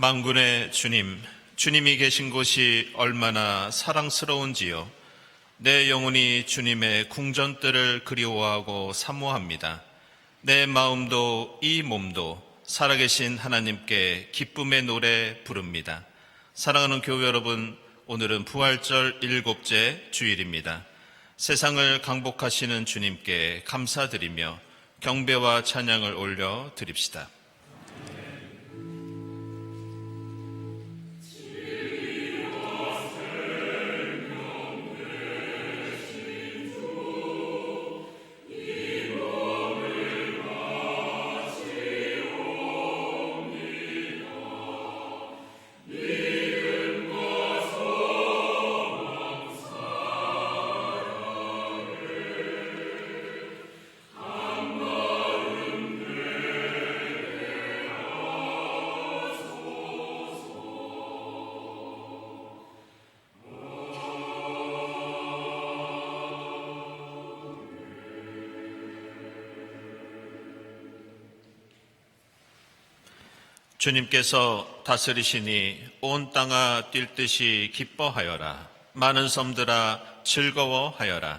만군의 주님, 주님이 계신 곳이 얼마나 사랑스러운지요. 내 영혼이 주님의 궁전뜰을 그리워하고 사모합니다. 내 마음도 이 몸도 살아계신 하나님께 기쁨의 노래 부릅니다. 사랑하는 교회 여러분, 오늘은 부활절 7째 주일입니다. 세상을 강복하시는 주님께 감사드리며 경배와 찬양을 올려 드립시다. 주님께서 다스리시니 온 땅아 뛸 듯이 기뻐하여라. 많은 섬들아 즐거워하여라.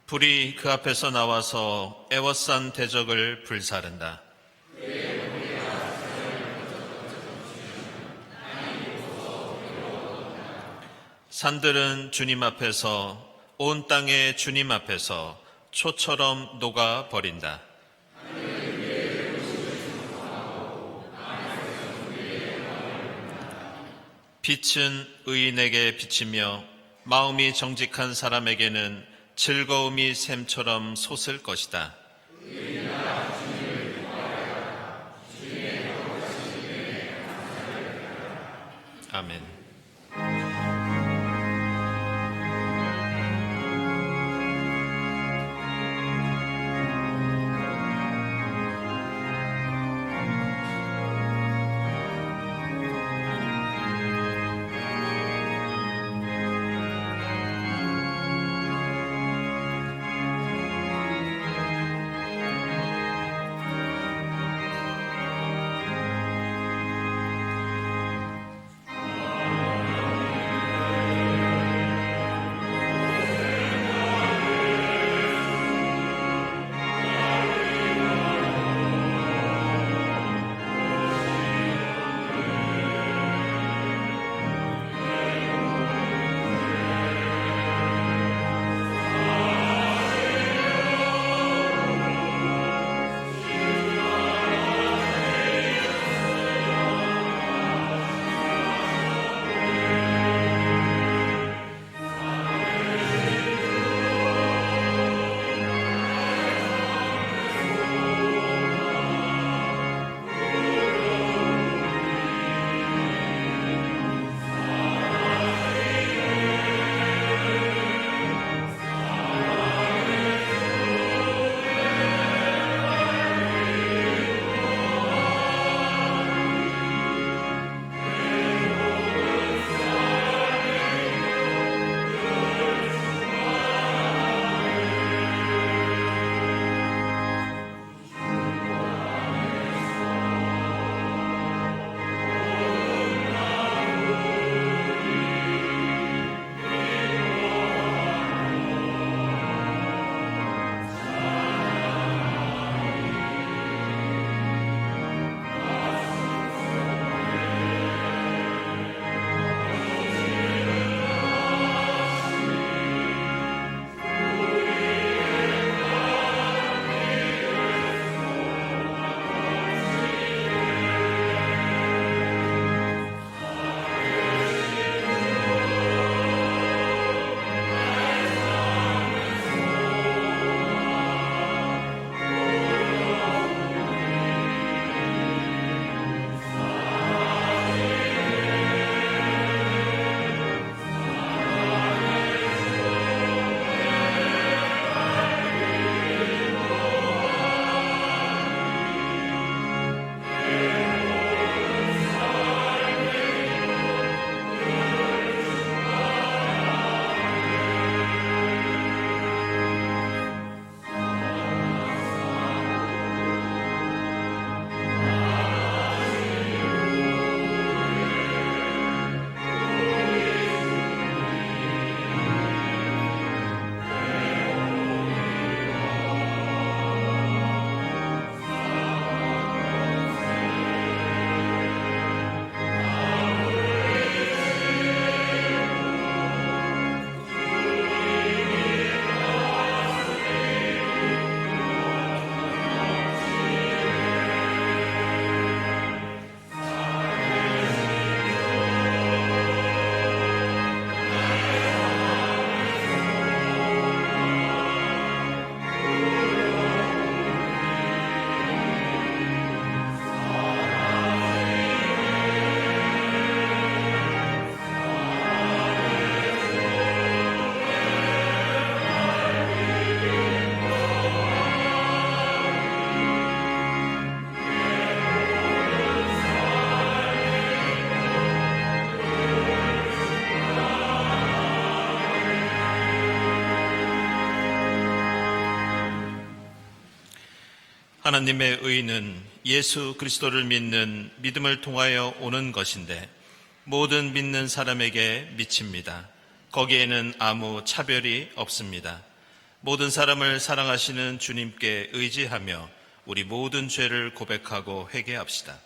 불이 그 앞에서 나와서 애워싼 대적을 불사른다. 산들은 주님 앞에서, 온 땅의 주님 앞에서 초처럼 녹아 버린다. 빛은 의인에게 비치며 마음이 정직한 사람에게는 즐거움이 샘처럼 솟을 것이다. 아멘. 하나님의 의는 예수 그리스도를 믿는 믿음을 통하여 오는 것인데 모든 믿는 사람에게 미칩니다. 거기에는 아무 차별이 없습니다. 모든 사람을 사랑하시는 주님께 의지하며 우리 모든 죄를 고백하고 회개합시다.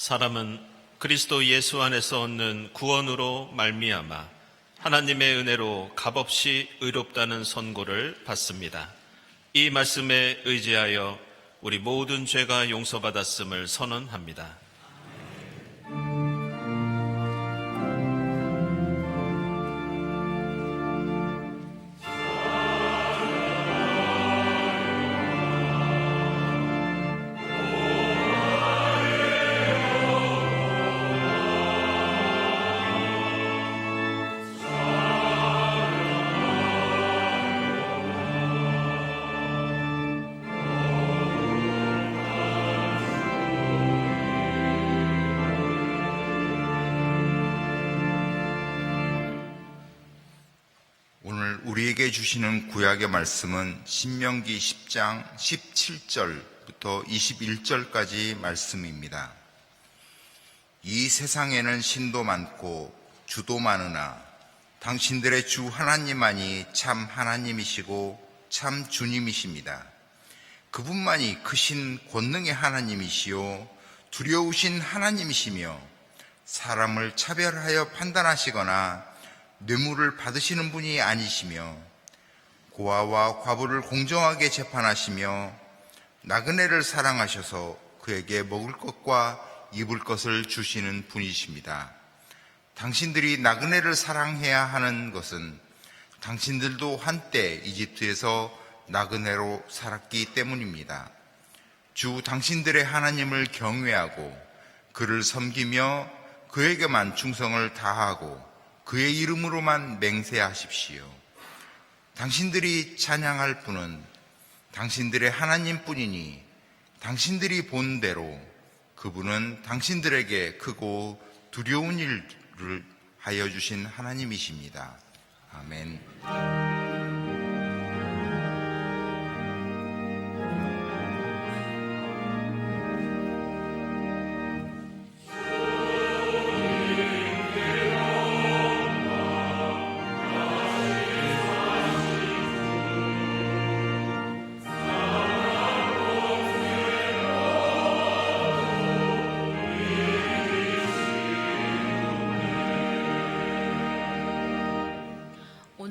사람은 그리스도 예수 안에서 얻는 구원으로 말미암아 하나님의 은혜로 값없이 의롭다는 선고를 받습니다. 이 말씀에 의지하여 우리 모든 죄가 용서받았음을 선언합니다. 우리에게 주시는 구약의 말씀은 신명기 10장 17절부터 21절까지 말씀입니다. 이 세상에는 신도 많고 주도 많으나 당신들의 주 하나님만이 참 하나님이시고 참 주님이십니다. 그분만이 크신 권능의 하나님이시요 두려우신 하나님이시며 사람을 차별하여 판단하시거나 뇌물을 받으시는 분이 아니시며 고아와 과부를 공정하게 재판하시며 나그네를 사랑하셔서 그에게 먹을 것과 입을 것을 주시는 분이십니다. 당신들이 나그네를 사랑해야 하는 것은 당신들도 한때 이집트에서 나그네로 살았기 때문입니다. 주 당신들의 하나님을 경외하고 그를 섬기며 그에게만 충성을 다하고 그의 이름으로만 맹세하십시오. 당신들이 찬양할 분은 당신들의 하나님뿐이니 당신들이 본 대로 그분은 당신들에게 크고 두려운 일을 하여 주신 하나님이십니다. 아멘.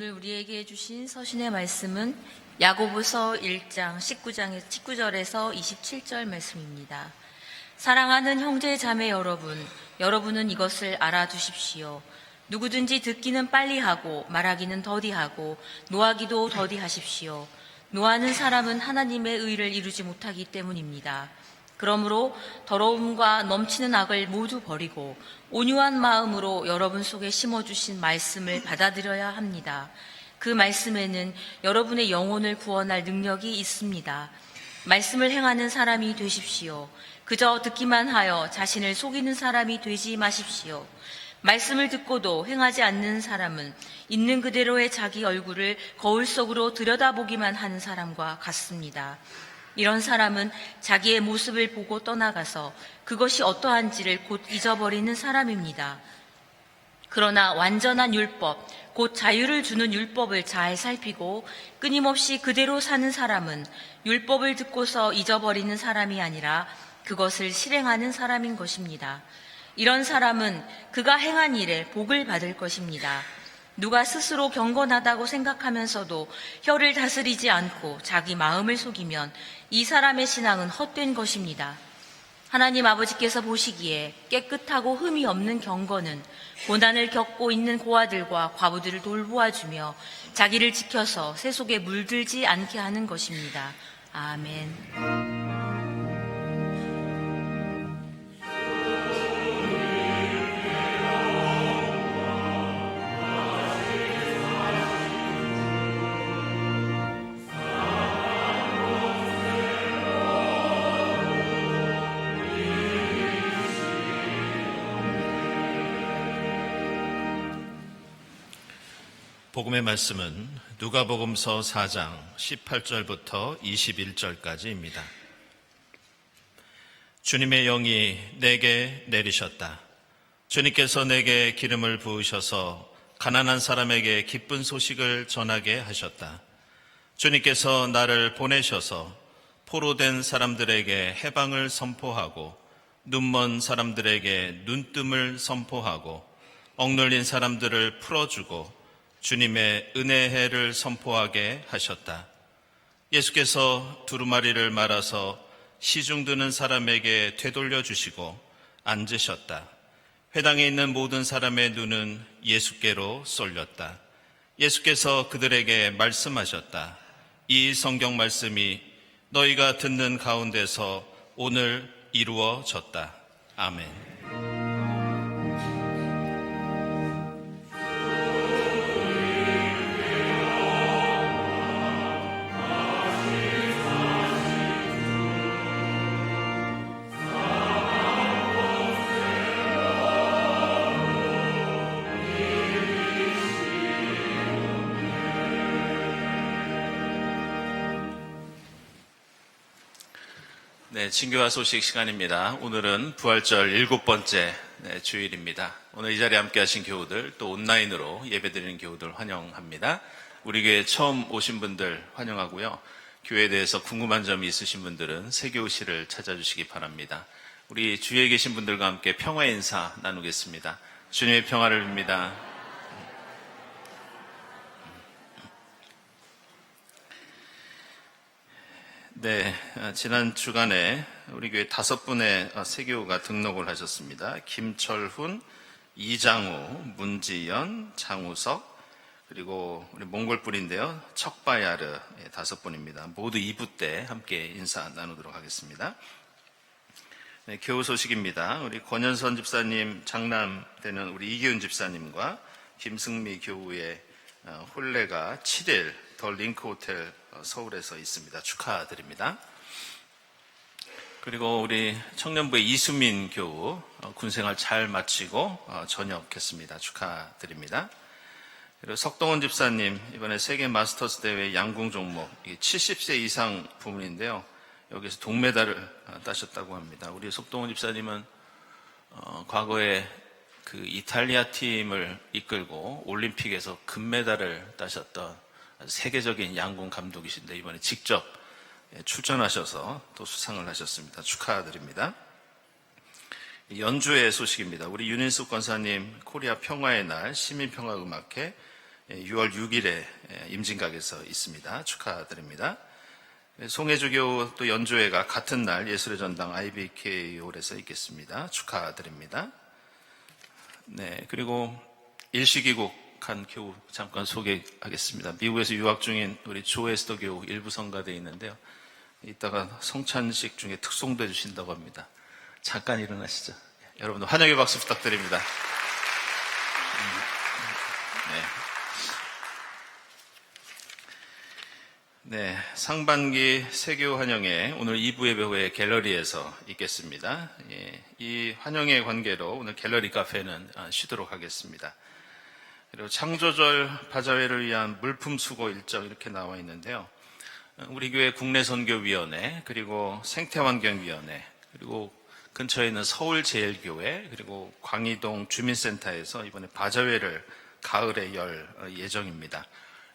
오늘 우리에게 주신 서신의 말씀은 야고보서 1장 19절에서 27절 말씀입니다. 사랑하는 형제 자매 여러분, 여러분은 이것을 알아두십시오. 누구든지 듣기는 빨리 하고 말하기는 더디하고 노하기도 더디하십시오. 노하는 사람은 하나님의 의를 이루지 못하기 때문입니다. 그러므로 더러움과 넘치는 악을 모두 버리고 온유한 마음으로 여러분 속에 심어주신 말씀을 받아들여야 합니다. 그 말씀에는 여러분의 영혼을 구원할 능력이 있습니다. 말씀을 행하는 사람이 되십시오. 그저 듣기만 하여 자신을 속이는 사람이 되지 마십시오. 말씀을 듣고도 행하지 않는 사람은 있는 그대로의 자기 얼굴을 거울 속으로 들여다보기만 하는 사람과 같습니다. 이런 사람은 자기의 모습을 보고 떠나가서 그것이 어떠한지를 곧 잊어버리는 사람입니다. 그러나 완전한 율법, 곧 자유를 주는 율법을 잘 살피고 끊임없이 그대로 사는 사람은 율법을 듣고서 잊어버리는 사람이 아니라 그것을 실행하는 사람인 것입니다. 이런 사람은 그가 행한 일에 복을 받을 것입니다. 누가 스스로 경건하다고 생각하면서도 혀를 다스리지 않고 자기 마음을 속이면 이 사람의 신앙은 헛된 것입니다. 하나님 아버지께서 보시기에 깨끗하고 흠이 없는 경건은 고난을 겪고 있는 고아들과 과부들을 돌보아주며 자기를 지켜서 새 속에 물들지 않게 하는 것입니다. 아멘. 복음의 말씀은 누가복음서 4장 18절부터 21절까지입니다. 주님의 영이 내게 내리셨다. 주님께서 내게 기름을 부으셔서 가난한 사람에게 기쁜 소식을 전하게 하셨다. 주님께서 나를 보내셔서 포로된 사람들에게 해방을 선포하고 눈먼 사람들에게 눈뜸을 선포하고 억눌린 사람들을 풀어주고 주님의 은혜의 해를 선포하게 하셨다. 예수께서 두루마리를 말아서 시중 드는 사람에게 되돌려 주시고 앉으셨다. 회당에 있는 모든 사람의 눈은 예수께로 쏠렸다. 예수께서 그들에게 말씀하셨다. 이 성경 말씀이 너희가 듣는 가운데서 오늘 이루어졌다. 아멘. 네, 친교와 소식 시간입니다. 오늘은 부활절 7번째 주일입니다. 오늘 이 자리에 함께 하신 교우들, 또 온라인으로 예배드리는 교우들 환영합니다. 우리 교회 처음 오신 분들 환영하고요. 교회에 대해서 궁금한 점이 있으신 분들은 세교실을 찾아주시기 바랍니다. 우리 주위에 계신 분들과 함께 평화의 인사 나누겠습니다. 주님의 평화를 빕니다. 네, 지난 주간에 우리 교회 5분의 세교우가 등록을 하셨습니다. 김철훈, 이장우, 문지연, 장우석, 그리고 우리 몽골분인데요. 척바야르 5분입니다. 모두 2부 때 함께 인사 나누도록 하겠습니다. 네, 교우 소식입니다. 우리 권현선 집사님 장남 되는 우리 이기훈 집사님과 김승미 교우의 혼례가 7일 더 링크 호텔 서울에서 있습니다. 축하드립니다. 그리고 우리 청년부의 이수민 교우 군생활 잘 마치고 전역했습니다. 축하드립니다. 그리고 석동원 집사님 이번에 세계 마스터스 대회 양궁 종목 70세 이상 부문인데요. 여기서 동메달을 따셨다고 합니다. 우리 석동원 집사님은 과거에 그 이탈리아 팀을 이끌고 올림픽에서 금메달을 따셨던 세계적인 양궁 감독이신데 이번에 직접 출전하셔서 또 수상을 하셨습니다. 축하드립니다. 연주회 소식입니다. 우리 윤인숙 권사님 코리아 평화의 날 시민평화음악회 6월 6일에 임진각에서 있습니다. 축하드립니다. 송혜주교 또 연주회가 같은 날 예술의 전당 IBK홀에서 있겠습니다. 축하드립니다. 네, 그리고 일시귀국 한 교우 잠깐 소개하겠습니다. 미국에서 유학 중인 우리 조 에스더 교우 일부 성가대에 있는데요. 이따가 성찬식 중에 특송도 해주신다고 합니다. 잠깐 일어나시죠. 여러분들 환영의 박수 부탁드립니다. 네, 상반기 세교 환영회 오늘 2부 예배 후에 갤러리에서 있겠습니다. 예, 이 환영회 관계로 오늘 갤러리 카페는 쉬도록 하겠습니다. 그리고 창조절 바자회를 위한 물품 수거 일정 이렇게 나와 있는데요. 우리 교회 국내선교위원회, 그리고 생태환경위원회, 그리고 근처에 있는 서울제일교회, 그리고 광희동 주민센터에서 이번에 바자회를 가을에 열 예정입니다.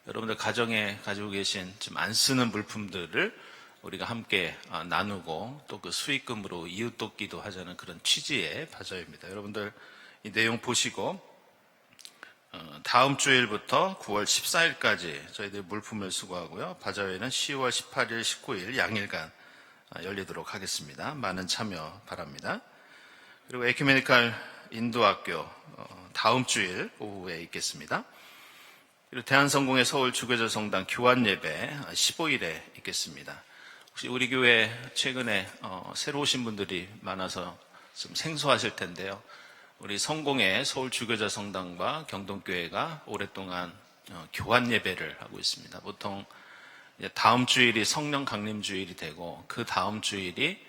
여러분들 가정에 가지고 계신 좀 안 쓰는 물품들을 우리가 함께 나누고 또 그 수익금으로 이웃돕기도 하자는 그런 취지의 바자회입니다. 여러분들 이 내용 보시고 다음 주일부터 9월 14일까지 저희들 물품을 수거하고요. 바자회는 10월 18일, 19일 양일간 열리도록 하겠습니다. 많은 참여 바랍니다. 그리고 에큐메니칼 인도학교 다음 주일 오후에 있겠습니다. 그리고 대한성공회 서울 주교절 성당 교환 예배 15일에 있겠습니다. 혹시 우리 교회 최근에 새로 오신 분들이 많아서 좀 생소하실 텐데요. 우리 성공회 서울 주교절 성당과 경동교회가 오랫동안 교환 예배를 하고 있습니다. 보통 다음 주일이 성령 강림 주일이 되고 그 다음 주일이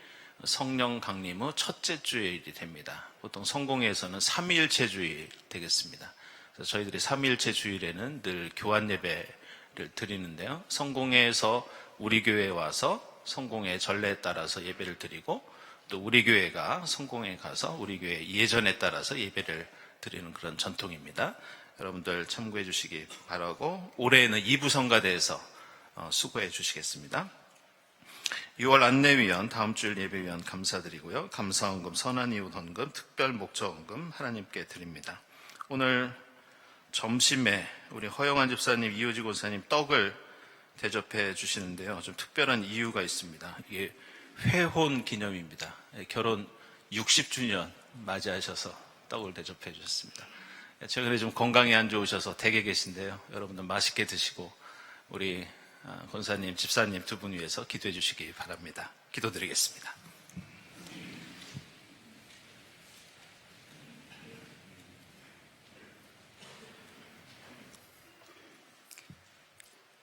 성령 강림 후 첫째 주일이 됩니다. 보통 성공회에서는 삼위일체 주일 되겠습니다. 그래서 저희들이 삼위일체 주일에는 늘 교환 예배를 드리는데요. 성공회에서 우리 교회에 와서 성공회 전례에 따라서 예배를 드리고 또 우리 교회가 성공회에 가서 우리 교회 예전에 따라서 예배를 드리는 그런 전통입니다. 여러분들 참고해 주시기 바라고 올해에는 2부 성가대에서 수고해 주시겠습니다. 6월 안내위원, 다음 주일 예배위원 감사드리고요. 감사헌금, 선한이웃헌금, 특별목적헌금 하나님께 드립니다. 오늘 점심에 우리 허영환 집사님, 이효지 권사님 떡을 대접해 주시는데요. 좀 특별한 이유가 있습니다. 이게 회혼 기념입니다. 결혼 60주년 맞이하셔서 떡을 대접해 주셨습니다. 최근에 좀 건강이 안 좋으셔서 댁에 계신데요. 여러분들 맛있게 드시고 우리 권사님, 집사님 두 분 위해서 기도해 주시기 바랍니다. 기도드리겠습니다.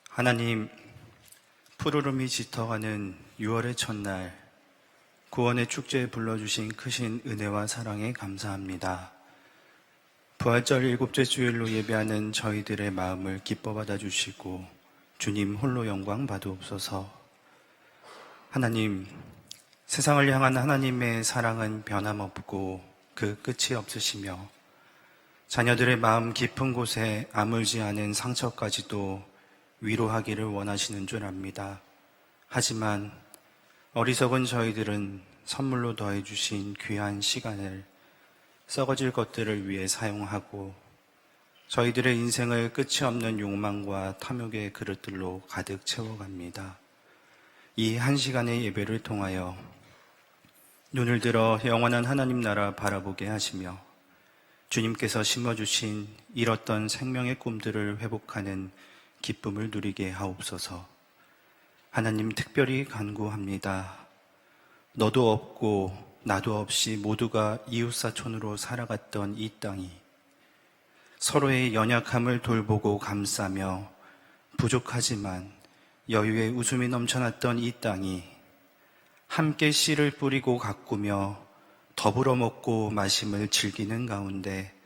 하나님, 푸르름이 짙어가는 6월의 첫날 구원의 축제에 불러주신 크신 은혜와 사랑에 감사합니다. 부활절 7째 주일로 예배하는 저희들의 마음을 기뻐 받아주시고 주님 홀로 영광 받으옵소서. 하나님, 세상을 향한 하나님의 사랑은 변함없고 그 끝이 없으시며 자녀들의 마음 깊은 곳에 아물지 않은 상처까지도 위로하기를 원하시는 줄 압니다. 하지만 어리석은 저희들은 선물로 더해주신 귀한 시간을 썩어질 것들을 위해 사용하고 저희들의 인생을 끝이 없는 욕망과 탐욕의 그릇들로 가득 채워갑니다. 이 한 시간의 예배를 통하여 눈을 들어 영원한 하나님 나라 바라보게 하시며 주님께서 심어주신 잃었던 생명의 꿈들을 회복하는 기쁨을 누리게 하옵소서. 하나님, 특별히 간구합니다. 너도 없고 나도 없이 모두가 이웃사촌으로 살아갔던 이 땅이 서로의 연약함을 돌보고 감싸며 부족하지만 여유의 웃음이 넘쳐났던 이 땅이 함께 씨를 뿌리고 가꾸며 더불어 먹고 마심을 즐기는 가운데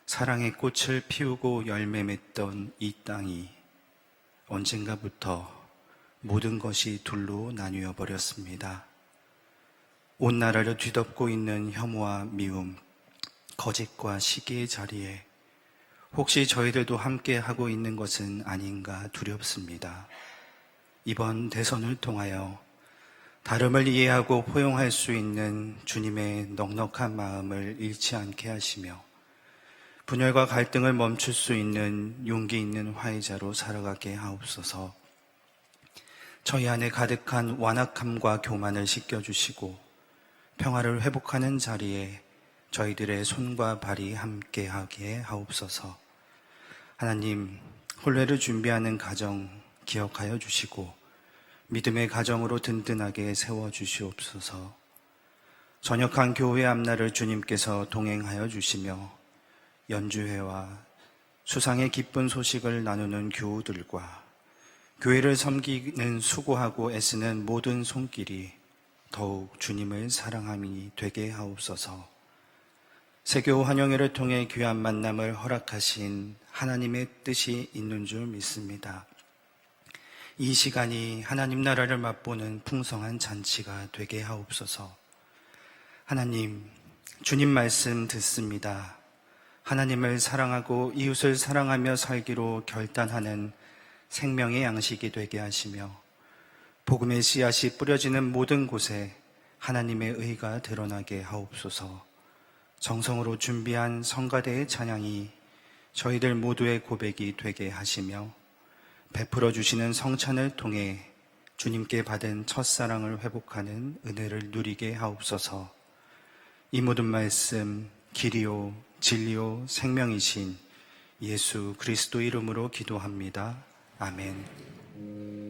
사랑의 꽃을 피우고 열매 맺던 이 땅이 언젠가부터 모든 것이 둘로 나뉘어 버렸습니다. 온 나라를 뒤덮고 있는 혐오와 미움, 거짓과 시기의 자리에 혹시 저희들도 함께 하고 있는 것은 아닌가 두렵습니다. 이번 대선을 통하여 다름을 이해하고 포용할 수 있는 주님의 넉넉한 마음을 잃지 않게 하시며 분열과 갈등을 멈출 수 있는 용기 있는 화해자로 살아가게 하옵소서. 저희 안에 가득한 완악함과 교만을 씻겨주시고 평화를 회복하는 자리에 저희들의 손과 발이 함께하게 하옵소서. 하나님, 혼례를 준비하는 가정 기억하여 주시고 믿음의 가정으로 든든하게 세워주시옵소서. 전역한 교회 앞날을 주님께서 동행하여 주시며 연주회와 수상의 기쁜 소식을 나누는 교우들과 교회를 섬기는 수고하고 애쓰는 모든 손길이 더욱 주님을 사랑함이 되게 하옵소서. 세교 환영회를 통해 귀한 만남을 허락하신 하나님의 뜻이 있는 줄 믿습니다. 이 시간이 하나님 나라를 맛보는 풍성한 잔치가 되게 하옵소서. 하나님, 주님 말씀 듣습니다. 하나님을 사랑하고 이웃을 사랑하며 살기로 결단하는 생명의 양식이 되게 하시며 복음의 씨앗이 뿌려지는 모든 곳에 하나님의 의가 드러나게 하옵소서. 정성으로 준비한 성가대의 찬양이 저희들 모두의 고백이 되게 하시며 베풀어 주시는 성찬을 통해 주님께 받은 첫사랑을 회복하는 은혜를 누리게 하옵소서. 이 모든 말씀 길이요 진리요 생명이신 예수 그리스도 이름으로 기도합니다. 아멘.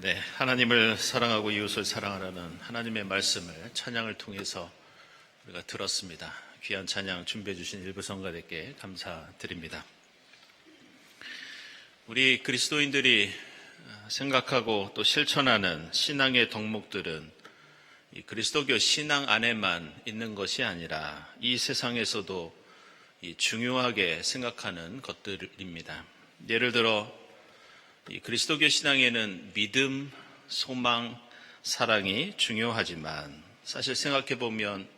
네, 하나님을 사랑하고 이웃을 사랑하라는 하나님의 말씀을 찬양을 통해서 우리가 들었습니다. 귀한 찬양 준비해 주신 일부 성가대께 감사드립니다. 우리 그리스도인들이 생각하고 또 실천하는 신앙의 덕목들은 이 그리스도교 신앙 안에만 있는 것이 아니라 이 세상에서도 중요하게 생각하는 것들입니다. 예를 들어 이 그리스도교 신앙에는 믿음, 소망, 사랑이 중요하지만 사실 생각해 보면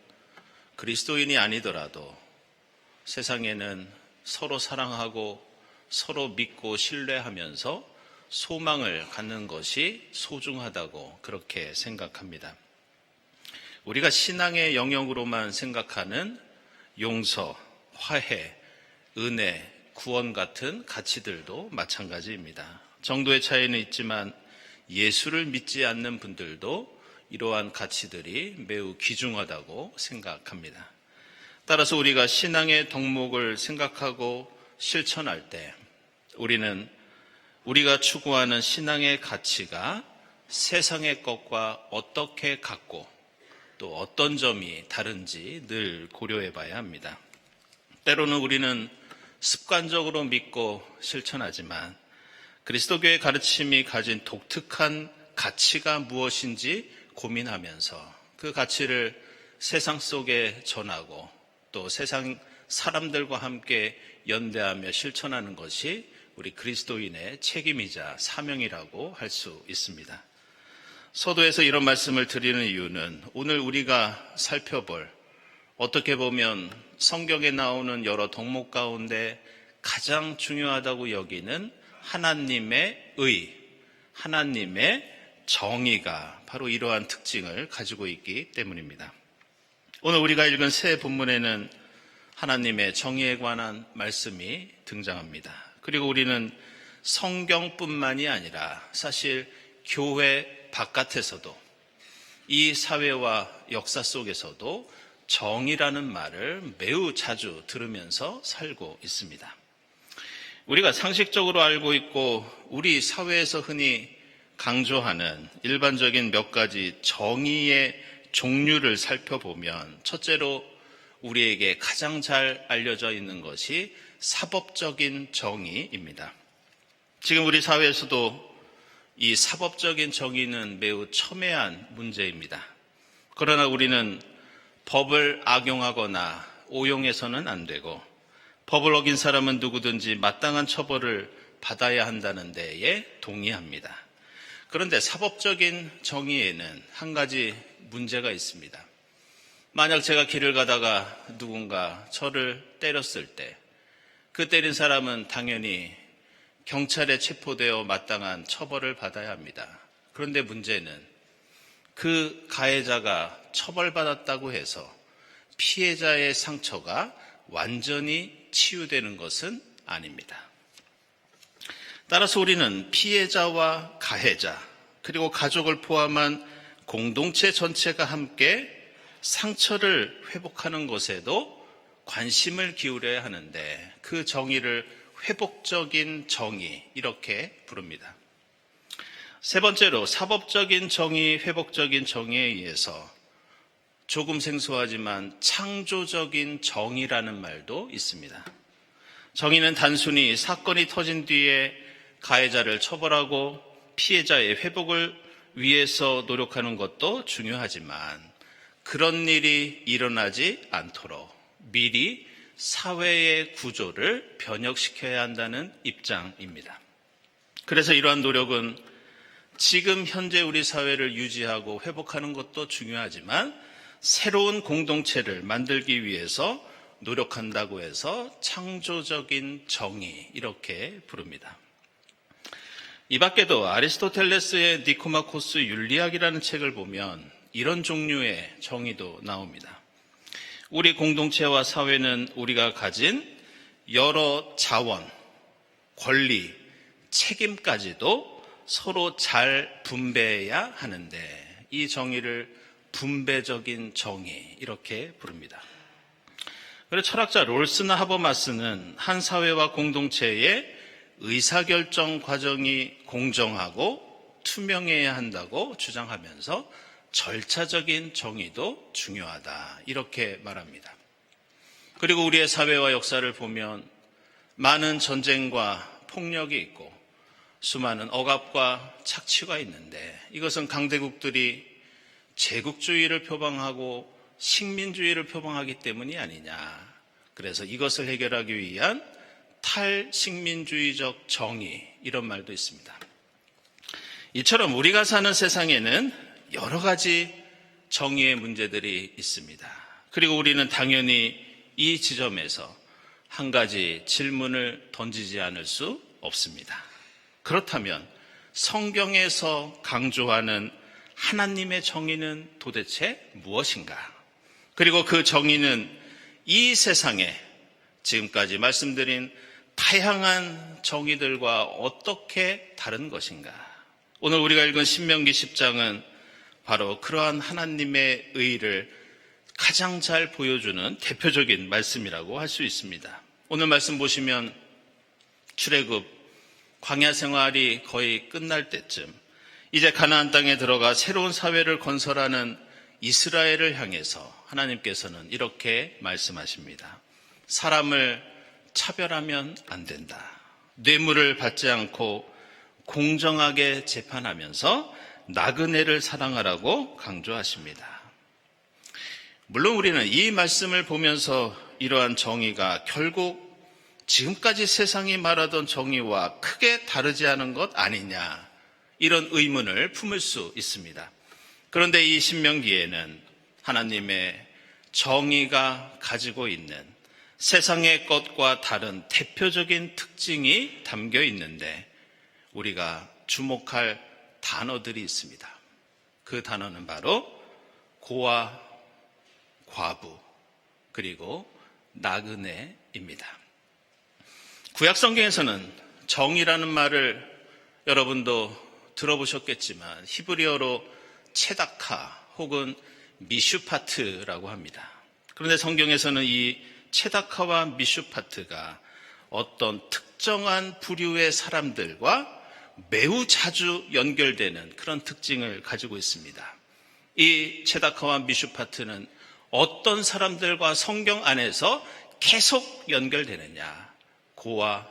그리스도인이 아니더라도 세상에는 서로 사랑하고 서로 믿고 신뢰하면서 소망을 갖는 것이 소중하다고 그렇게 생각합니다. 우리가 신앙의 영역으로만 생각하는 용서, 화해, 은혜, 구원 같은 가치들도 마찬가지입니다. 정도의 차이는 있지만 예수를 믿지 않는 분들도 이러한 가치들이 매우 귀중하다고 생각합니다. 따라서 우리가 신앙의 덕목을 생각하고 실천할 때 우리는 우리가 추구하는 신앙의 가치가 세상의 것과 어떻게 같고 또 어떤 점이 다른지 늘 고려해 봐야 합니다. 때로는 우리는 습관적으로 믿고 실천하지만 그리스도교의 가르침이 가진 독특한 가치가 무엇인지 고민하면서 그 가치를 세상 속에 전하고 또 세상 사람들과 함께 연대하며 실천하는 것이 우리 그리스도인의 책임이자 사명이라고 할 수 있습니다. 서도에서 이런 말씀을 드리는 이유는 오늘 우리가 살펴볼 어떻게 보면 성경에 나오는 여러 덕목 가운데 가장 중요하다고 여기는 하나님의 의, 하나님의 정의가 바로 이러한 특징을 가지고 있기 때문입니다. 오늘 우리가 읽은 새 본문에는 하나님의 정의에 관한 말씀이 등장합니다. 그리고 우리는 성경뿐만이 아니라 사실 교회 바깥에서도 이 사회와 역사 속에서도 정의라는 말을 매우 자주 들으면서 살고 있습니다. 우리가 상식적으로 알고 있고 우리 사회에서 흔히 강조하는 일반적인 몇 가지 정의의 종류를 살펴보면 첫째로 우리에게 가장 잘 알려져 있는 것이 사법적인 정의입니다. 지금 우리 사회에서도 이 사법적인 정의는 매우 첨예한 문제입니다. 그러나 우리는 법을 악용하거나 오용해서는 안 되고 법을 어긴 사람은 누구든지 마땅한 처벌을 받아야 한다는 데에 동의합니다. 그런데 사법적인 정의에는 한 가지 문제가 있습니다. 만약 제가 길을 가다가 누군가 저를 때렸을 때 그 때린 사람은 당연히 경찰에 체포되어 마땅한 처벌을 받아야 합니다. 그런데 문제는 그 가해자가 처벌받았다고 해서 피해자의 상처가 완전히 치유되는 것은 아닙니다. 따라서 우리는 피해자와 가해자 그리고 가족을 포함한 공동체 전체가 함께 상처를 회복하는 것에도 관심을 기울여야 하는데 그 정의를 회복적인 정의 이렇게 부릅니다. 세 번째로 사법적인 정의, 회복적인 정의에 의해서 조금 생소하지만 창조적인 정의라는 말도 있습니다. 정의는 단순히 사건이 터진 뒤에 가해자를 처벌하고 피해자의 회복을 위해서 노력하는 것도 중요하지만 그런 일이 일어나지 않도록 미리 사회의 구조를 변혁시켜야 한다는 입장입니다. 그래서 이러한 노력은 지금 현재 우리 사회를 유지하고 회복하는 것도 중요하지만 새로운 공동체를 만들기 위해서 노력한다고 해서 창조적인 정의 이렇게 부릅니다. 이 밖에도 아리스토텔레스의 니코마코스 윤리학이라는 책을 보면 이런 종류의 정의도 나옵니다. 우리 공동체와 사회는 우리가 가진 여러 자원, 권리, 책임까지도 서로 잘 분배해야 하는데 이 정의를 분배적인 정의 이렇게 부릅니다. 그래서 철학자 롤스나 하버마스는 한 사회와 공동체의 의사결정 과정이 공정하고 투명해야 한다고 주장하면서 절차적인 정의도 중요하다, 이렇게 말합니다. 그리고 우리의 사회와 역사를 보면 많은 전쟁과 폭력이 있고 수많은 억압과 착취가 있는데, 이것은 강대국들이 제국주의를 표방하고 식민주의를 표방하기 때문이 아니냐. 그래서 이것을 해결하기 위한 탈식민주의적 정의, 이런 말도 있습니다. 이처럼 우리가 사는 세상에는 여러 가지 정의의 문제들이 있습니다. 그리고 우리는 당연히 이 지점에서 한 가지 질문을 던지지 않을 수 없습니다. 그렇다면 성경에서 강조하는 하나님의 정의는 도대체 무엇인가? 그리고 그 정의는 이 세상에 지금까지 말씀드린 다양한 정의들과 어떻게 다른 것인가? 오늘 우리가 읽은 신명기 10장은 바로 그러한 하나님의 의의를 가장 잘 보여주는 대표적인 말씀이라고 할 수 있습니다. 오늘 말씀 보시면 출애굽 광야 생활이 거의 끝날 때쯤 이제 가나안 땅에 들어가 새로운 사회를 건설하는 이스라엘을 향해서 하나님께서는 이렇게 말씀하십니다. 사람을 차별하면 안 된다. 뇌물을 받지 않고 공정하게 재판하면서 나그네를 사랑하라고 강조하십니다. 물론 우리는 이 말씀을 보면서 이러한 정의가 결국 지금까지 세상이 말하던 정의와 크게 다르지 않은 것 아니냐, 이런 의문을 품을 수 있습니다. 그런데 이 신명기에는 하나님의 정의가 가지고 있는 세상의 것과 다른 대표적인 특징이 담겨 있는데, 우리가 주목할 단어들이 있습니다. 그 단어는 바로 고아, 과부, 그리고 나그네입니다. 구약 성경에서는 정의라는 말을 여러분도 들어보셨겠지만 히브리어로 체다카 혹은 미슈파트라고 합니다. 그런데 성경에서는 이 체다카와 미슈파트가 어떤 특정한 부류의 사람들과 매우 자주 연결되는 그런 특징을 가지고 있습니다. 이 체다카와 미슈파트는 어떤 사람들과 성경 안에서 계속 연결되느냐? 고아,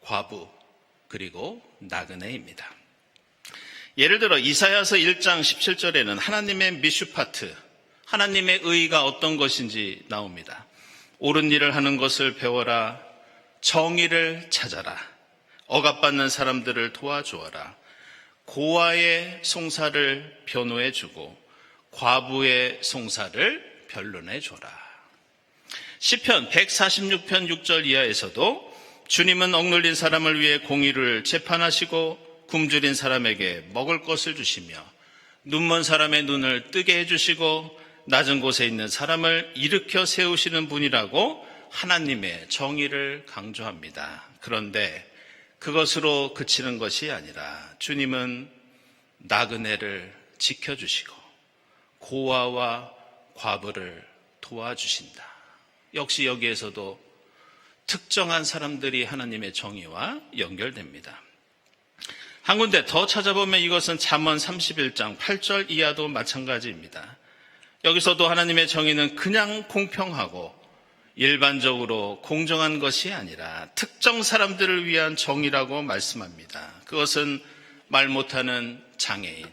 과부, 그리고 나그네입니다. 예를 들어 이사야서 1장 17절에는 하나님의 미슈파트, 하나님의 의의가 어떤 것인지 나옵니다. 옳은 일을 하는 것을 배워라. 정의를 찾아라. 억압받는 사람들을 도와주어라. 고아의 송사를 변호해주고 과부의 송사를 변론해줘라. 시편 146편 6절 이하에서도 주님은 억눌린 사람을 위해 공의를 재판하시고 굶주린 사람에게 먹을 것을 주시며 눈먼 사람의 눈을 뜨게 해주시고 낮은 곳에 있는 사람을 일으켜 세우시는 분이라고 하나님의 정의를 강조합니다. 그런데 그것으로 그치는 것이 아니라 주님은 나그네를 지켜주시고 고아와 과부를 도와주신다. 역시 여기에서도 특정한 사람들이 하나님의 정의와 연결됩니다. 한 군데 더 찾아보면 이것은 잠언 31장 8절 이하도 마찬가지입니다. 여기서도 하나님의 정의는 그냥 공평하고 일반적으로 공정한 것이 아니라 특정 사람들을 위한 정의라고 말씀합니다. 그것은 말 못하는 장애인,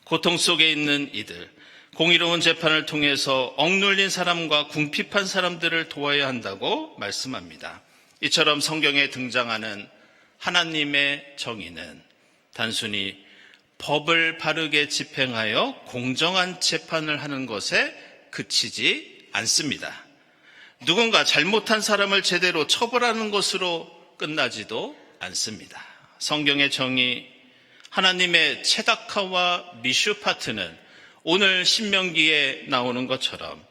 고통 속에 있는 이들, 공의로운 재판을 통해서 억눌린 사람과 궁핍한 사람들을 도와야 한다고 말씀합니다. 이처럼 성경에 등장하는 하나님의 정의는 단순히 법을 바르게 집행하여 공정한 재판을 하는 것에 그치지 않습니다. 누군가 잘못한 사람을 제대로 처벌하는 것으로 끝나지도 않습니다. 성경의 정의, 하나님의 체다카와 미슈파트는 오늘 신명기에 나오는 것처럼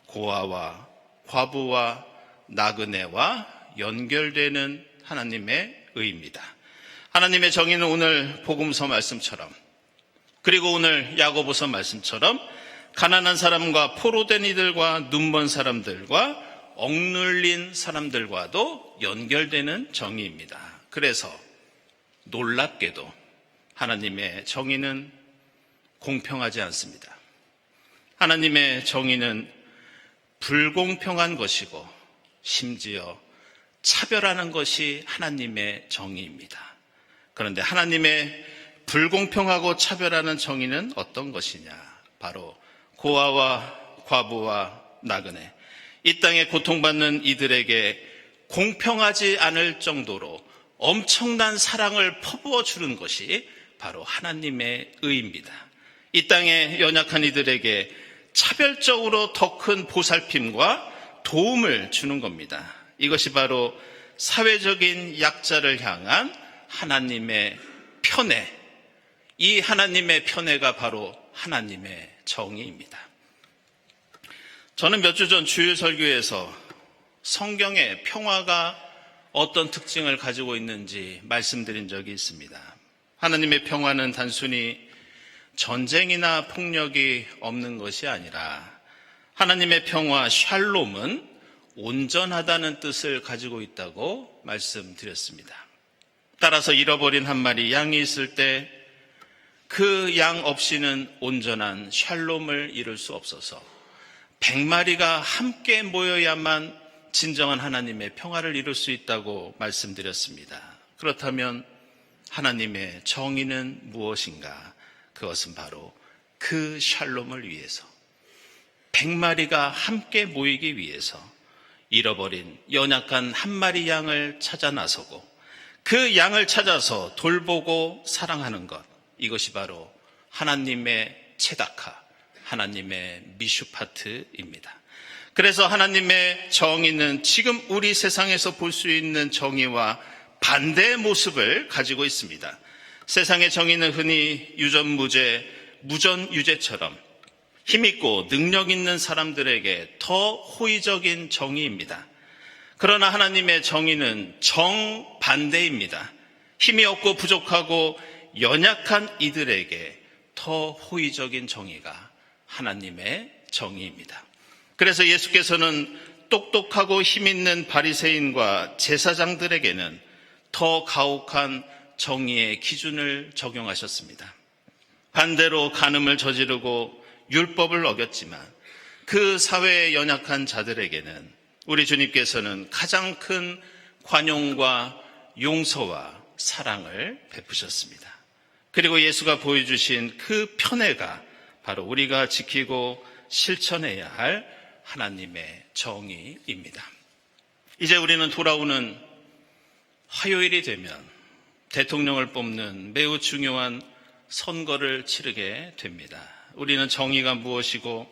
고아와 과부와 나그네와 연결되는 하나님의 의입니다. 하나님의 정의는 오늘 복음서 말씀처럼, 그리고 오늘 야고보서 말씀처럼 가난한 사람과 포로된 이들과 눈먼 사람들과 억눌린 사람들과도 연결되는 정의입니다. 그래서 놀랍게도 하나님의 정의는 공평하지 않습니다. 하나님의 정의는 불공평한 것이고 심지어 차별하는 것이 하나님의 정의입니다. 그런데 하나님의 불공평하고 차별하는 정의는 어떤 것이냐? 바로 고아와 과부와 나그네, 이 땅에 고통받는 이들에게 공평하지 않을 정도로 엄청난 사랑을 퍼부어 주는 것이 바로 하나님의 의입니다. 이 땅에 연약한 이들에게 차별적으로 더 큰 보살핌과 도움을 주는 겁니다. 이것이 바로 사회적인 약자를 향한 하나님의 편애, 이 하나님의 편애가 바로 하나님의 정의입니다. 저는 몇 주 전 주일 설교에서 성경의 평화가 어떤 특징을 가지고 있는지 말씀드린 적이 있습니다. 하나님의 평화는 단순히 전쟁이나 폭력이 없는 것이 아니라 하나님의 평화 샬롬은 온전하다는 뜻을 가지고 있다고 말씀드렸습니다. 따라서 잃어버린 한 마리 양이 있을 때 그 양 없이는 온전한 샬롬을 이룰 수 없어서 100마리가 함께 모여야만 진정한 하나님의 평화를 이룰 수 있다고 말씀드렸습니다. 그렇다면 하나님의 정의는 무엇인가? 그것은 바로 그 샬롬을 위해서 100마리가 함께 모이기 위해서 잃어버린 연약한 한 마리 양을 찾아 나서고 그 양을 찾아서 돌보고 사랑하는 것, 이것이 바로 하나님의 체다카, 하나님의 미슈파트입니다. 그래서 하나님의 정의는 지금 우리 세상에서 볼 수 있는 정의와 반대의 모습을 가지고 있습니다. 세상의 정의는 흔히 유전무죄, 무전유죄처럼 힘있고 능력 있는 사람들에게 더 호의적인 정의입니다. 그러나 하나님의 정의는 정반대입니다. 힘이 없고 부족하고 연약한 이들에게 더 호의적인 정의가 하나님의 정의입니다. 그래서 예수께서는 똑똑하고 힘있는 바리새인과 제사장들에게는 더 가혹한 정의의 기준을 적용하셨습니다. 반대로 간음을 저지르고 율법을 어겼지만 그 사회의 연약한 자들에게는 우리 주님께서는 가장 큰 관용과 용서와 사랑을 베푸셨습니다. 그리고 예수가 보여주신 그 편애가 바로 우리가 지키고 실천해야 할 하나님의 정의입니다. 이제 우리는 돌아오는 화요일이 되면 대통령을 뽑는 매우 중요한 선거를 치르게 됩니다. 우리는 정의가 무엇이고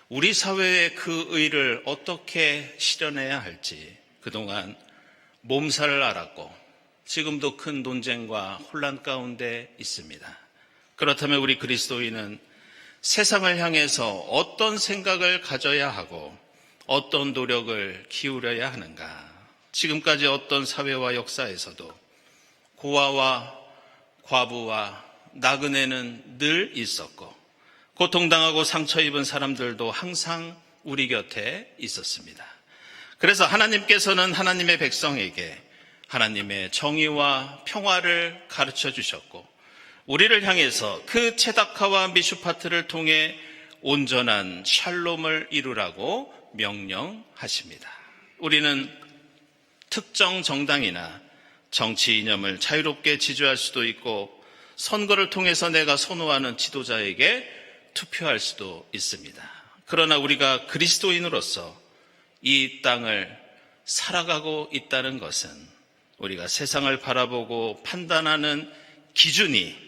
우리 사회의 그 의를 어떻게 실현해야 할지 그동안 몸살을 앓았고 지금도 큰 논쟁과 혼란 가운데 있습니다. 그렇다면 우리 그리스도인은 세상을 향해서 어떤 생각을 가져야 하고 어떤 노력을 기울여야 하는가? 지금까지 어떤 사회와 역사에서도 고아와 과부와 나그네는 늘 있었고 고통당하고 상처 입은 사람들도 항상 우리 곁에 있었습니다. 그래서 하나님께서는 하나님의 백성에게 하나님의 정의와 평화를 가르쳐 주셨고 우리를 향해서 그 체다카와 미슈파트를 통해 온전한 샬롬을 이루라고 명령하십니다. 우리는 특정 정당이나 정치 이념을 자유롭게 지지할 수도 있고 선거를 통해서 내가 선호하는 지도자에게 투표할 수도 있습니다. 그러나 우리가 그리스도인으로서 이 땅을 살아가고 있다는 것은 우리가 세상을 바라보고 판단하는 기준이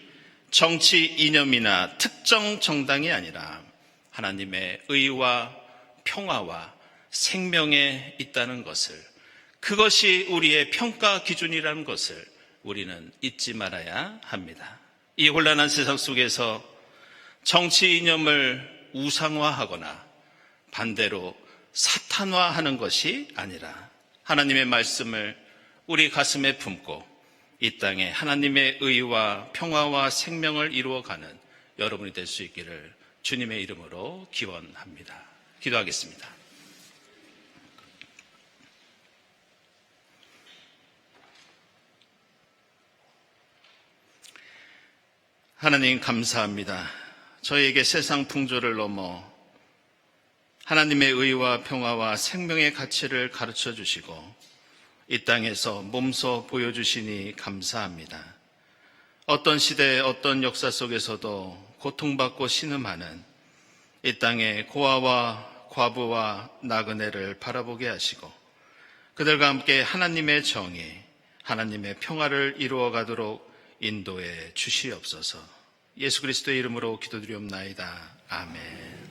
정치 이념이나 특정 정당이 아니라 하나님의 의와 평화와 생명에 있다는 것을, 그것이 우리의 평가 기준이라는 것을 우리는 잊지 말아야 합니다. 이 혼란한 세상 속에서 정치 이념을 우상화하거나 반대로 사탄화하는 것이 아니라 하나님의 말씀을 우리 가슴에 품고 이 땅에 하나님의 의와 평화와 생명을 이루어가는 여러분이 될 수 있기를 주님의 이름으로 기원합니다. 기도하겠습니다. 하나님 감사합니다. 저희에게 세상 풍조를 넘어 하나님의 의와 평화와 생명의 가치를 가르쳐 주시고 이 땅에서 몸소 보여주시니 감사합니다. 어떤 시대, 어떤 역사 속에서도 고통받고 신음하는 이 땅의 고아와 과부와 나그네를 바라보게 하시고 그들과 함께 하나님의 정의, 하나님의 평화를 이루어가도록 인도해 주시옵소서. 예수 그리스도의 이름으로 기도드리옵나이다. 아멘.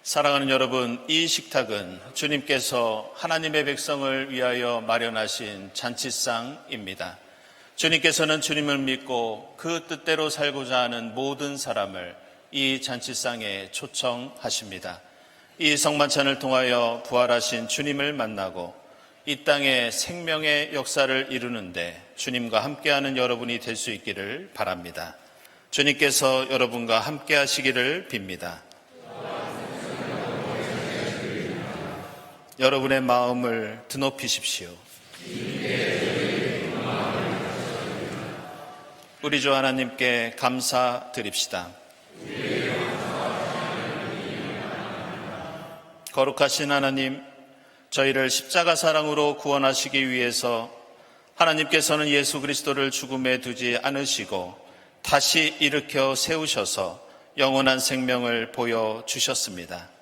사랑하는 여러분, 이 식탁은 주님께서 하나님의 백성을 위하여 마련하신 잔치상입니다. 주님께서는 주님을 믿고 그 뜻대로 살고자 하는 모든 사람을 이 잔치상에 초청하십니다. 이 성만찬을 통하여 부활하신 주님을 만나고 이 땅에 생명의 역사를 이루는데 주님과 함께하는 여러분이 될 수 있기를 바랍니다. 주님께서 여러분과 함께 하시기를 빕니다. 여러분의 마음을 드높이십시오. 우리 주 하나님께 감사드립시다. 거룩하신 하나님, 저희를 십자가 사랑으로 구원하시기 위해서 하나님께서는 예수 그리스도를 죽음에 두지 않으시고 다시 일으켜 세우셔서 영원한 생명을 보여주셨습니다.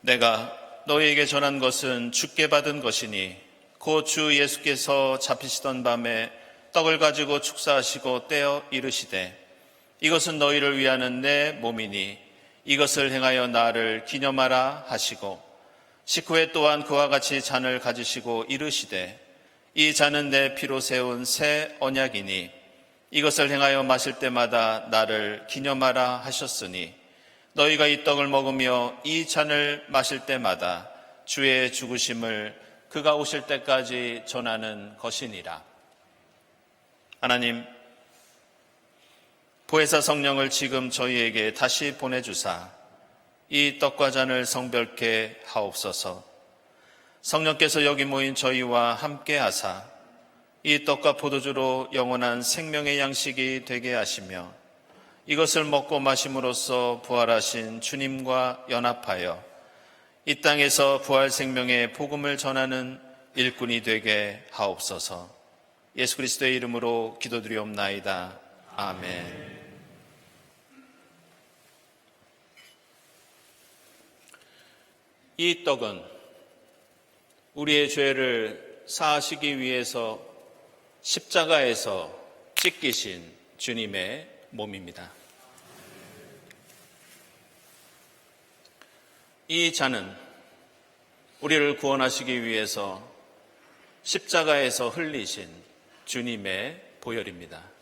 내가 너희에게 전한 것은 주께 받은 것이니 곧 주 예수께서 잡히시던 밤에 떡을 가지고 축사하시고 떼어 이르시되 이것은 너희를 위하는 내 몸이니 이것을 행하여 나를 기념하라 하시고 식후에 또한 그와 같이 잔을 가지시고 이르시되 이 잔은 내 피로 세운 새 언약이니 이것을 행하여 마실 때마다 나를 기념하라 하셨으니 너희가 이 떡을 먹으며 이 잔을 마실 때마다 주의 죽으심을 그가 오실 때까지 전하는 것이니라. 하나님, 보혜사 성령을 지금 저희에게 다시 보내주사 이 떡과 잔을 성별케 하옵소서. 성령께서 여기 모인 저희와 함께 하사 이 떡과 포도주로 영원한 생명의 양식이 되게 하시며 이것을 먹고 마심으로써 부활하신 주님과 연합하여 이 땅에서 부활 생명의 복음을 전하는 일꾼이 되게 하옵소서. 예수 그리스도의 이름으로 기도드리옵나이다. 아멘. 이 떡은 우리의 죄를 사하시기 위해서 십자가에서 찢기신 주님의 몸입니다. 이 잔은 우리를 구원하시기 위해서 십자가에서 흘리신 주님의 보혈입니다.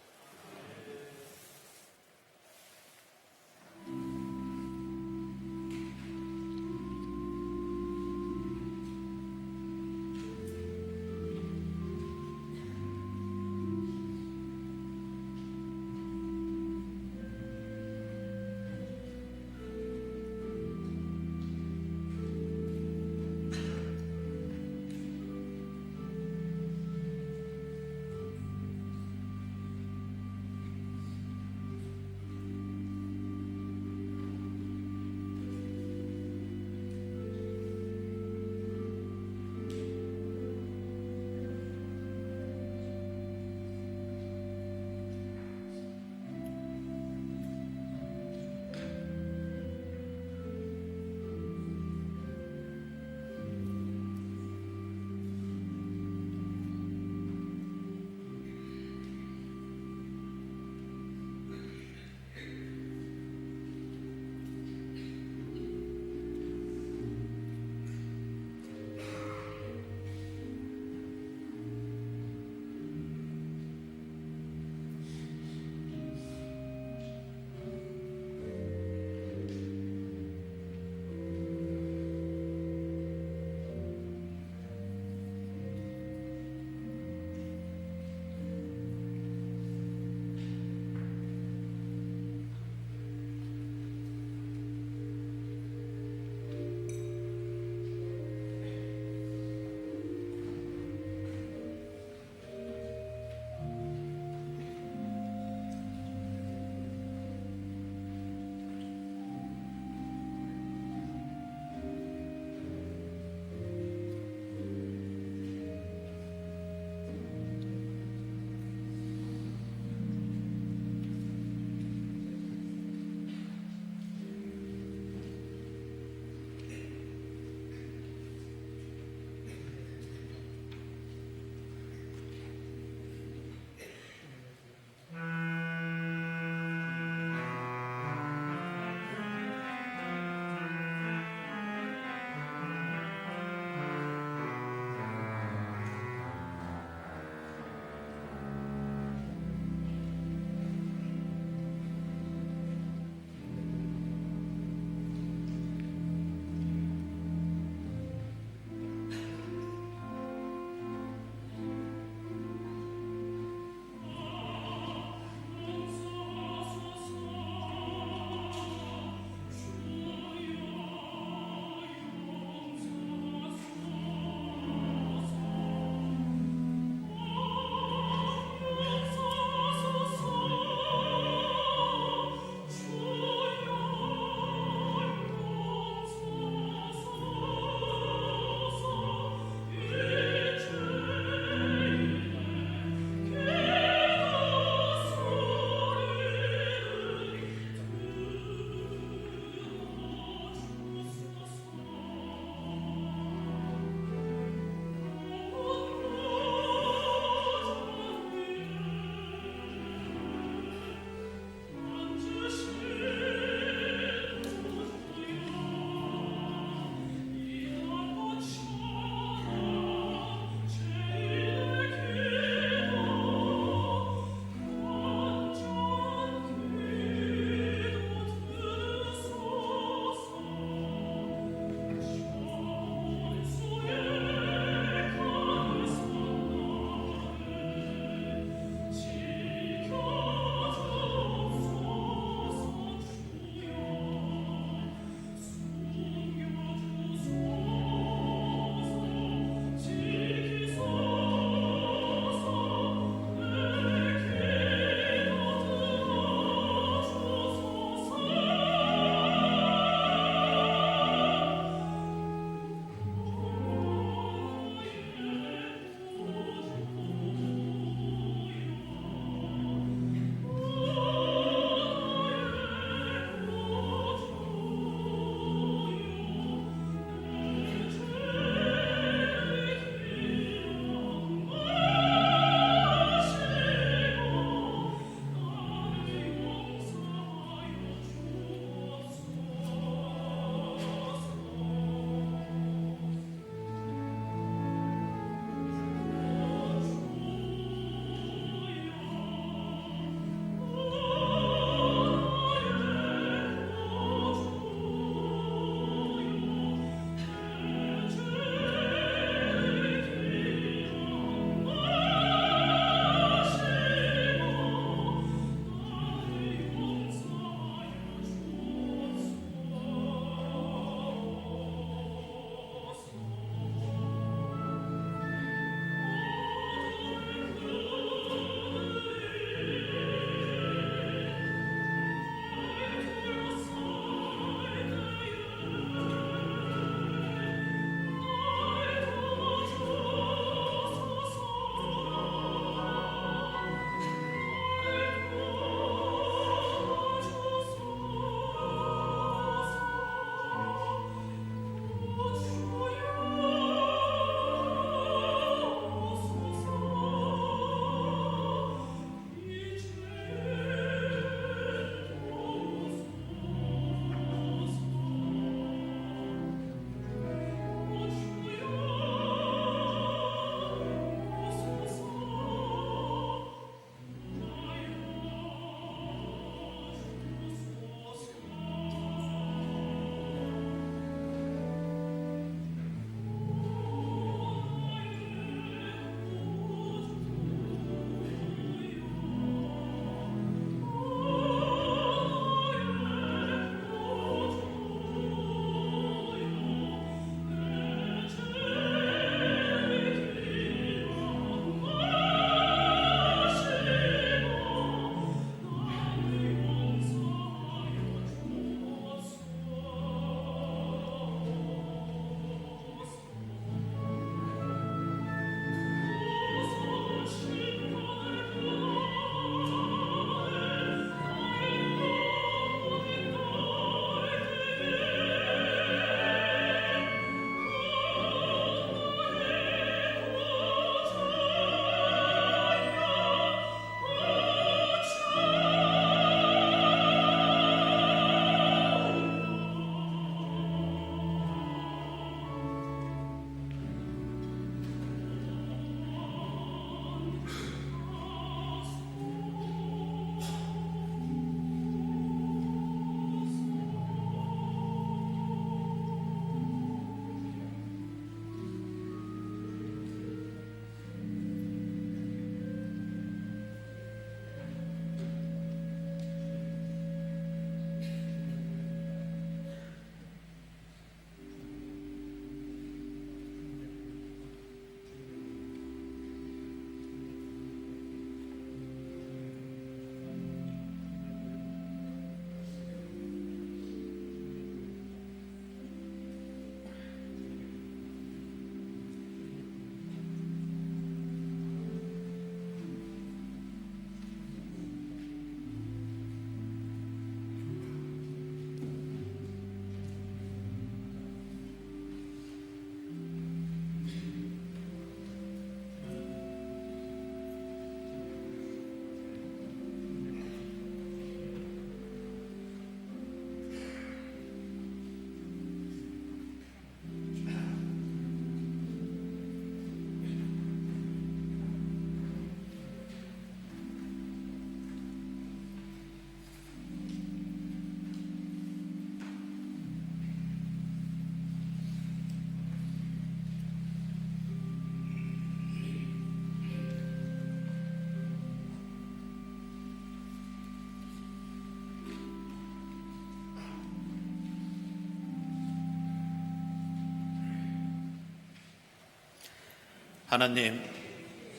하나님,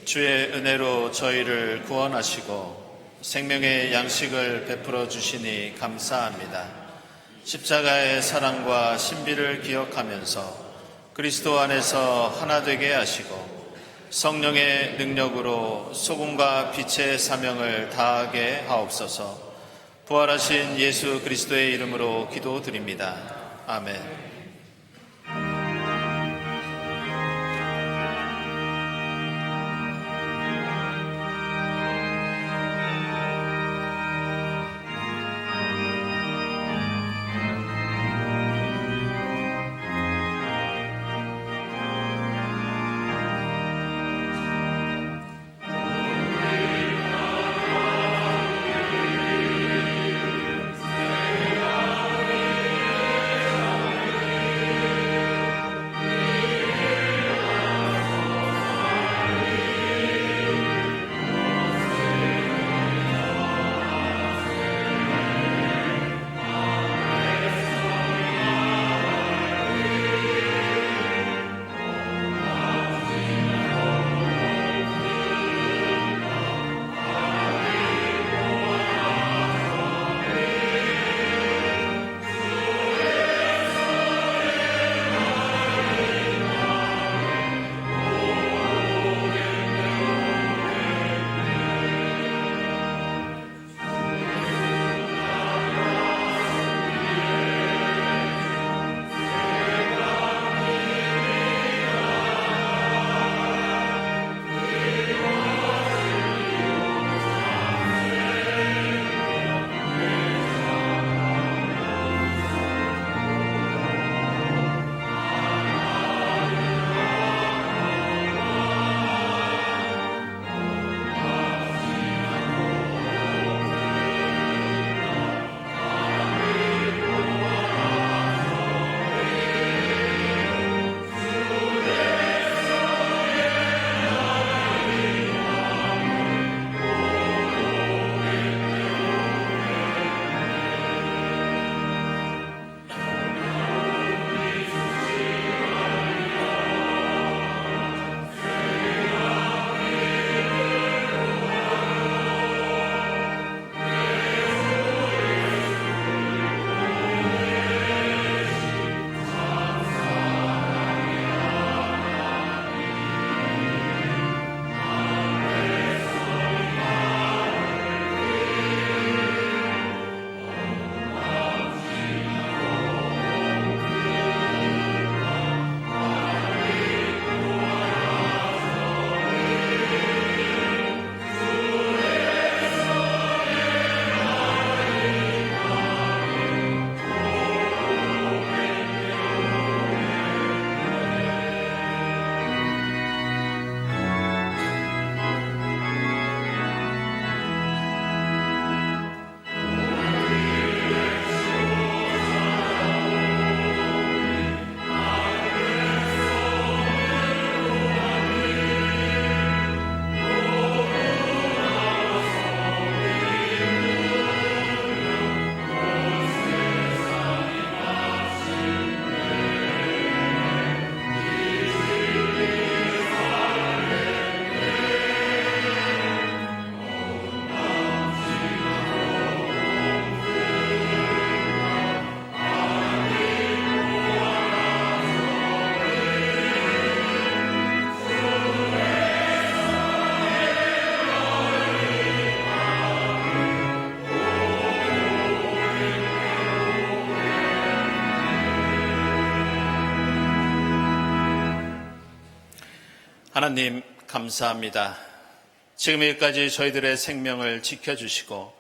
주의 은혜로 저희를 구원하시고 생명의 양식을 베풀어 주시니 감사합니다. 십자가의 사랑과 신비를 기억하면서 그리스도 안에서 하나 되게 하시고 성령의 능력으로 소금과 빛의 사명을 다하게 하옵소서. 부활하신 예수 그리스도의 이름으로 기도드립니다. 아멘. 하나님 감사합니다. 지금 여기까지 저희들의 생명을 지켜주시고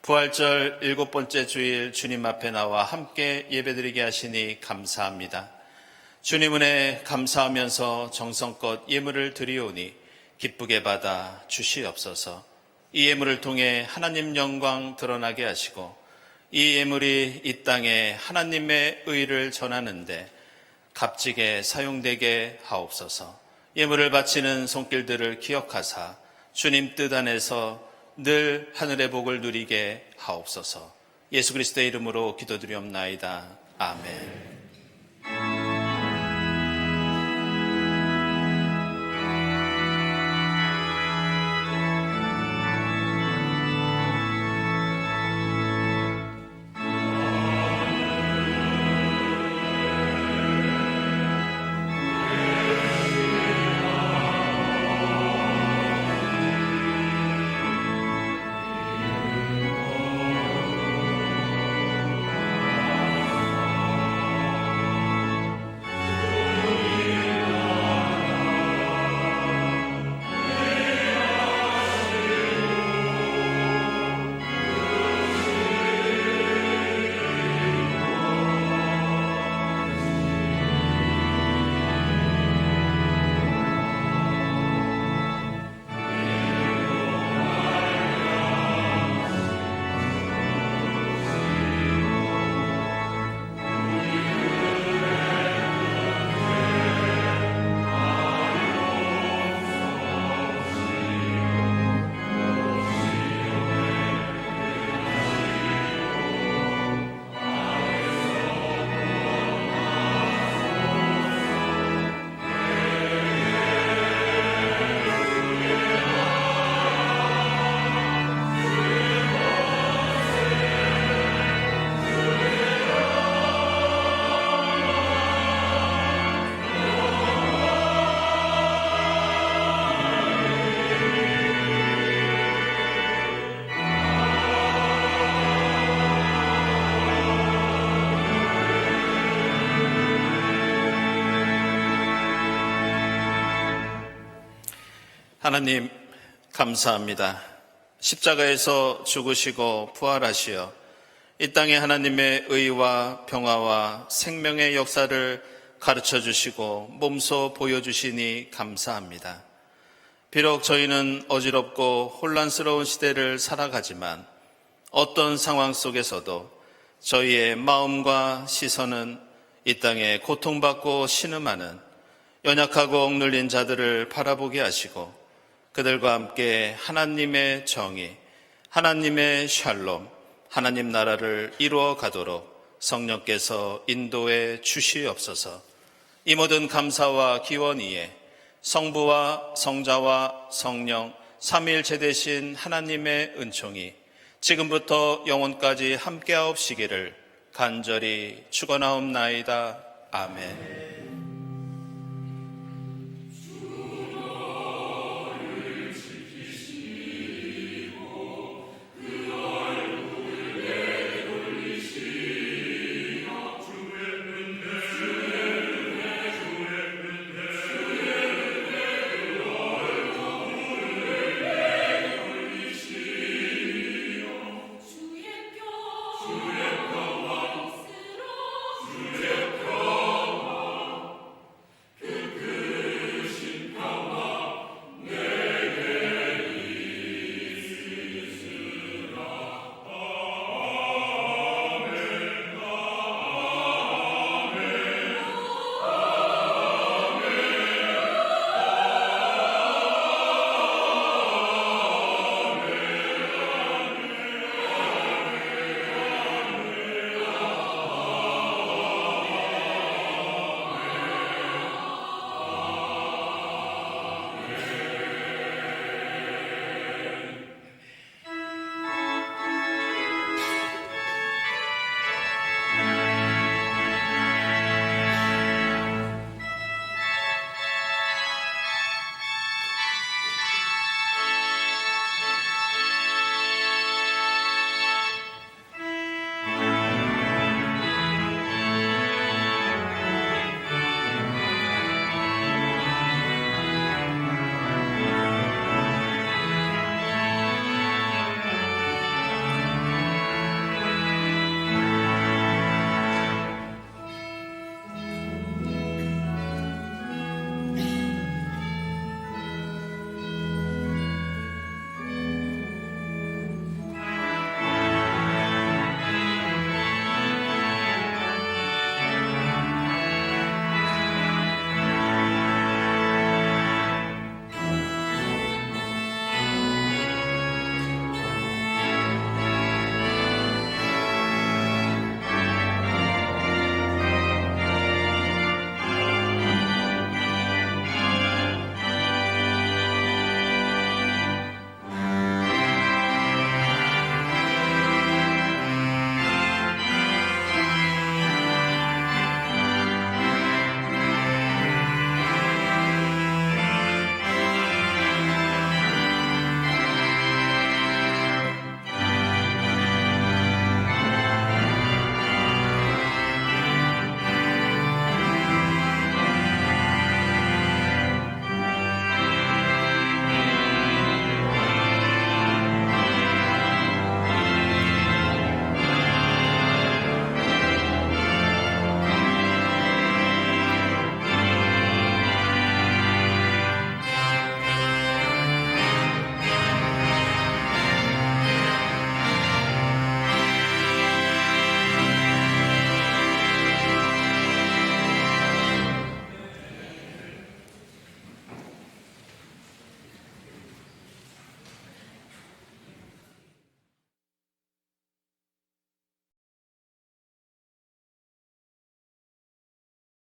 부활절 7번째 주일 주님 앞에 나와 함께 예배드리게 하시니 감사합니다. 주님 은혜 감사하면서 정성껏 예물을 드리오니 기쁘게 받아 주시옵소서. 이 예물을 통해 하나님 영광 드러나게 하시고 이 예물이 이 땅에 하나님의 의를 전하는데 값지게 사용되게 하옵소서. 예물을 바치는 손길들을 기억하사 주님 뜻 안에서 늘 하늘의 복을 누리게 하옵소서. 예수 그리스도의 이름으로 기도드리옵나이다. 아멘. 하나님 감사합니다. 십자가에서 죽으시고 부활하시어 이 땅에 하나님의 의와 평화와 생명의 역사를 가르쳐 주시고 몸소 보여주시니 감사합니다. 비록 저희는 어지럽고 혼란스러운 시대를 살아가지만 어떤 상황 속에서도 저희의 마음과 시선은 이 땅에 고통받고 신음하는 연약하고 억눌린 자들을 바라보게 하시고 그들과 함께 하나님의 정의, 하나님의 샬롬, 하나님 나라를 이루어 가도록 성령께서 인도해 주시옵소서. 이 모든 감사와 기원 위에 성부와 성자와 성령 삼위일체 되신 하나님의 은총이 지금부터 영원까지 함께하옵시기를 간절히 축원하옵나이다. 아멘.